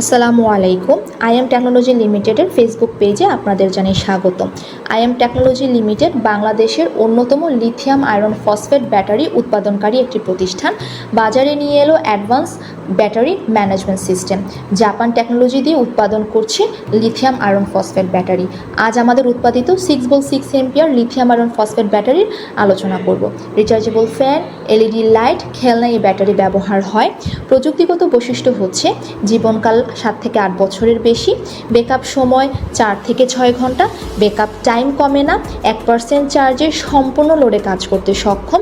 আসসালামু আলাইকুম। IM technology লিমিটেডের ফেসবুক পেজে আপনাদের জানাই স্বাগতম। আইএম টেকনোলজি লিমিটেড বাংলাদেশের অন্যতম লিথিয়াম আয়রন ফসফেট ব্যাটারি উৎপাদনকারী একটি প্রতিষ্ঠান। বাজারে নিয়ে এলো advance battery management system. Japan technology দিয়ে উৎপাদন করছে লিথিয়াম আয়রন ফসফেট ব্যাটারি। আজ আমাদের উৎপাদিত 6 এম্পিয়ার লিথিয়াম আয়রন ফসফেট ব্যাটারির আলোচনা করব। রিচার্জেবল ফ্যান, এলইডি লাইট, খেলনা এই ব্যাটারি ব্যবহার হয়। প্রযুক্তিগত বৈশিষ্ট্য হচ্ছে জীবনকাল 7 থেকে 8 বছরের বেশি, ব্যাকআপ সময় 4 থেকে 6 ঘন্টা, ব্যাকআপ টাইম কমে না, 1% চার্জে সম্পূর্ণ লোডে কাজ করতে সক্ষম,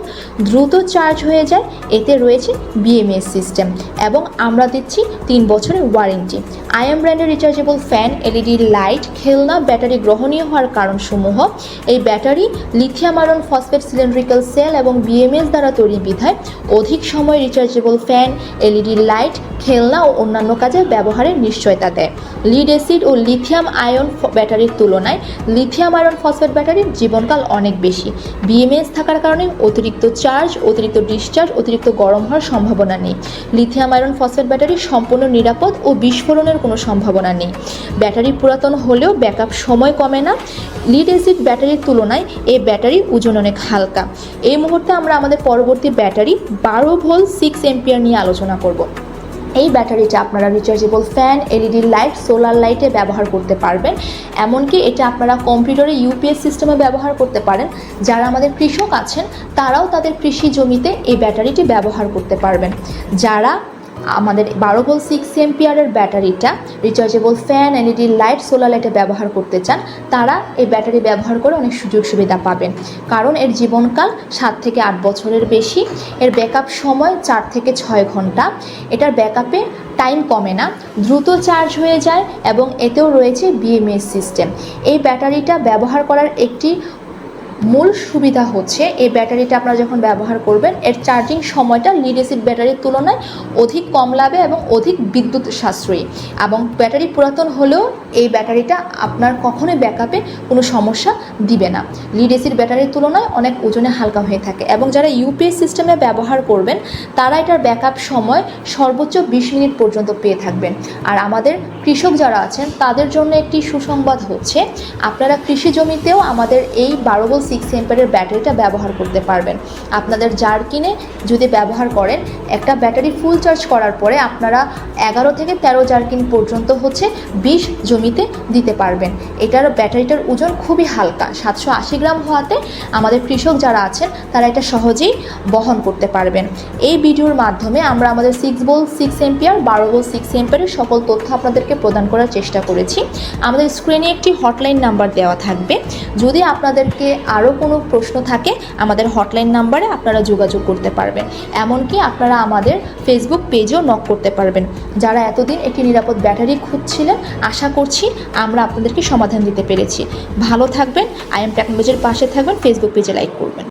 দ্রুত চার্জ হয়ে যায়। এতে রয়েছে বিএমএস সিস্টেম এবং আমরা দিচ্ছি 3 বছরের ওয়ারেন্টি। আইএম ব্র্যান্ডের রিচার্জেবল ফ্যান, এলইডি লাইট, খেলনা ব্যাটারি গ্রহণীয় হওয়ার কারণসমূহ: এই battery lithium iron phosphate cylindrical cell এবং বিএমএস দ্বারা তৈরি বিধায় অধিক সময় রিচার্জেবল ফ্যান, এলইডি লাইট, খেলনা ও অন্যান্য কাজে ব্যবহারের নিশ্চয়তা দেয়। লিড অ্যাসিড ও লিথিয়াম আয়ন ব্যাটারির তুলনায় লিথিয়াম আয়রন ফসফেট ব্যাটারির জীবনকাল অনেক বেশি। বিএমএস থাকার কারণে অতিরিক্ত চার্জ, অতিরিক্ত ডিসচার্জ, অতিরিক্ত গরম হওয়ার সম্ভাবনা নেই। লিথিয়াম আয়রন ফসফেট ব্যাটারি সম্পূর্ণ নিরাপদ ও বিস্ফোরণের কোনো সম্ভাবনা নেই। ব্যাটারি পুরাতন হলেও ব্যাকআপ সময় কমে না। লিড অ্যাসিড ব্যাটারির তুলনায় এই ব্যাটারির ওজন অনেক হালকা। এই মুহূর্তে আমরা আমাদের পরবর্তী ব্যাটারি 12 ভোল্ট 6 এম্পিয়ার নিয়ে আলোচনা করব। এই ব্যাটারিটা আপনারা rechargeable fan, LED light, solar লাইটে ব্যবহার করতে পারবেন। এমনকি এটা আপনারা কম্পিউটারে ইউপিএস সিস্টেমে ব্যবহার করতে পারেন। যারা আমাদের কৃষক আছেন তারাও তাদের কৃষি জমিতে এই ব্যাটারিটি ব্যবহার করতে পারবেন। যারা আমাদের 12 ভোল্ট 6 এম্পিয়ারের ব্যাটারিটা rechargeable fan, LED light, solar লাইটে ব্যবহার করতে চান তারা এই ব্যাটারি ব্যবহার করে অনেক সুযোগ সুবিধা পাবেন। কারণ এর জীবনকাল 7 থেকে 8 বছরের বেশি, এর ব্যাকআপ সময় 4 থেকে 6 ঘন্টা, এটার ব্যাকআপে টাইম কমে না, দ্রুত চার্জ হয়ে যায় এবং এতেও রয়েছে বিএমএস সিস্টেম। এই ব্যাটারিটা ব্যবহার করার একটি মূল সুবিধা হচ্ছে এই ব্যাটারিটা আপনারা যখন ব্যবহার করবেন এর চার্জিং সময়টা লিড অ্যাসিড ব্যাটারির তুলনায় অধিক কম লাগবে এবং অধিক বিদ্যুৎ সাশ্রয়ী। এবং ব্যাটারি পুরাতন হলেও এই ব্যাটারিটা আপনার কখনোই ব্যাকআপে কোনো সমস্যা দিবে না। লিড অ্যাসিড ব্যাটারির তুলনায় অনেক ওজনে হালকা হয়ে থাকে এবং যারা ইউপিএস সিস্টেমে ব্যবহার করবেন তারা এটার ব্যাকআপ সময় সর্বোচ্চ 20 মিনিট পর্যন্ত পেয়ে থাকবেন। আর আমাদের কৃষক যারা আছেন তাদের জন্য একটি সুসংবাদ হচ্ছে আপনারা কৃষি জমিতেও আমাদের এই 12 ভোল্ট 6 এম্পিয়ারের ব্যাটারিটা ব্যবহার করতে পারবেন। আপনাদের জারকিনে যদি ব্যবহার করেন, একটা ব্যাটারি ফুল চার্জ করার পরে আপনারা 11 থেকে 13 জারকিন পর্যন্ত 20 জমিতে দিতে পারবেন। এটার ব্যাটারিটার ওজন খুবই হালকা, 780 গ্রাম হওয়াতে আমাদের কৃষক যারা আছেন তারা এটা সহজেই বহন করতে পারবেন। এই ভিডিওর মাধ্যমে আমরা আমাদের 6 ভোল্ট 6 এম্পিয়ার, 12 ভোল্ট 6 এম্পিয়ারের সকল তথ্য আপনাদেরকে প্রদান করার চেষ্টা করেছি। আমাদের স্ক্রিনে একটি হটলাইন নাম্বার দেওয়া থাকবে। যদি আপনাদেরকে আরও কোনো প্রশ্ন থাকে আমাদের হটলাইন নাম্বারে আপনারা যোগাযোগ করতে পারবেন। এমনকি আপনারা আমাদের ফেসবুক পেজেও নক করতে পারবেন। যারা এতদিন একটি নিরাপদ ব্যাটারি খুঁজছিলেন, আশা করছি আমরা আপনাদেরকে সমাধান দিতে পেরেছি। ভালো থাকবেন, আইএম টেকনোলজির পাশে থাকবেন, ফেসবুক পেজে লাইক করবেন।